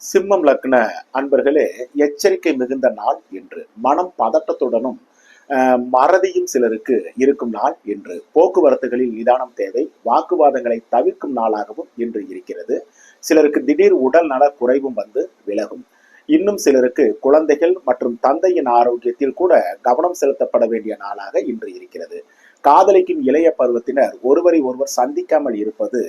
சிம்மம் லக்ன அன்பர்களே, எச்சரிக்கை மிகுந்த நாள் என்று, மனம் பதட்டத்துடனும் மறதியும் சிலருக்கு இருக்கும் நாள் என்று, போக்குவரத்துகளில் நிதானம் தேவை, வாக்குவாதங்களை தவிர்க்கும் நாளாகவும் இன்று இருக்கிறது. சிலருக்கு திடீர் உடல் நல குறைவும் வந்து விலகும். இன்னும் சிலருக்கு குழந்தைகள் மற்றும் தந்தையின் ஆரோக்கியத்தில் கூட கவனம் செலுத்தப்பட வேண்டிய நாளாக இன்று இருக்கிறது. காதலிக்கும் இளைய பருவத்தினர் ஒருவரை ஒருவர் சந்திக்காமல் இருப்பது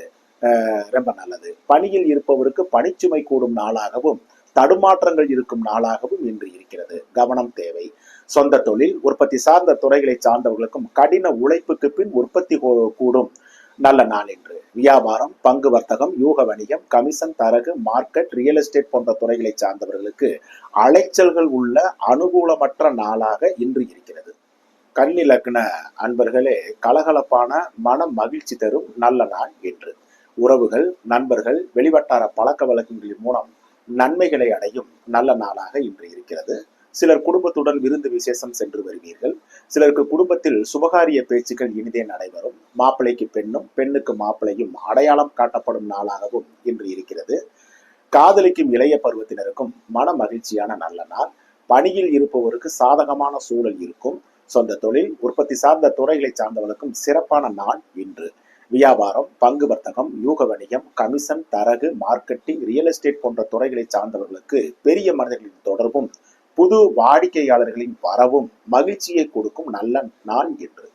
ரொம்ப நல்லது. பணியில் இருப்பவருக்கு பணிச்சுமை கூடும் நாளாகவும் தடுமாற்றங்கள் இருக்கும் நாளாகவும் இன்று இருக்கிறது. கவனம் தேவை. சொந்த தொழில், உற்பத்தி சார்ந்த துறைகளை சார்ந்தவர்களுக்கும் கடின உழைப்புக்கு பின் உற்பத்தி கூடும் நல்ல நாள் என்று. வியாபாரம், பங்கு வர்த்தகம், யூக வணிகம், கமிஷன், தரகு, மார்க்கெட், ரியல் எஸ்டேட் போன்ற துறைகளை சார்ந்தவர்களுக்கு அலைச்சல்கள் உள்ள அனுகூலமற்ற நாளாக இன்று இருக்கிறது. கன்னி லக்ன அன்பர்களே, கலகலப்பான மன மகிழ்ச்சி தரும் நல்ல நாள் என்று. உறவுகள், நண்பர்கள், வெளிவட்டார பழக்க வழக்கங்களின் மூலம் நன்மைகளை அடையும் நல்ல நாளாக இன்று இருக்கிறது. சிலர் குடும்பத்துடன் விருந்து விசேஷம் சென்று வருவீர்கள். சிலருக்கு குடும்பத்தில் சுபகாரிய பேச்சுக்கள் இனிதே நடைபெறும். மாப்பிள்ளைக்கு பெண்ணும், பெண்ணுக்கு மாப்பிள்ளையும் அடையாளம் காட்டப்படும் நாளாகவும் இன்று இருக்கிறது. காதலிக்கும் இளைய பருவத்தினருக்கும் மன மகிழ்ச்சியான நல்ல நாள். பணியில் இருப்பவருக்கு சாதகமான சூழல் இருக்கும். சொந்த தொழில், உற்பத்தி சார்ந்த துறைகளை சார்ந்தவர்களுக்கும் சிறப்பான நாள் இன்று. வியாபாரம், பங்கு வர்த்தகம், யூக வணிகம், கமிஷன், தரகு, மார்க்கெட்டிங், ரியல் எஸ்டேட் போன்ற துறைகளை சார்ந்தவர்களுக்கு பெரிய மனிதர்களின் தொடர்பும் புது வாடிக்கையாளர்களின் வரவும் மகிழ்ச்சியை கொடுக்கும் நல்ல நாள் என்று.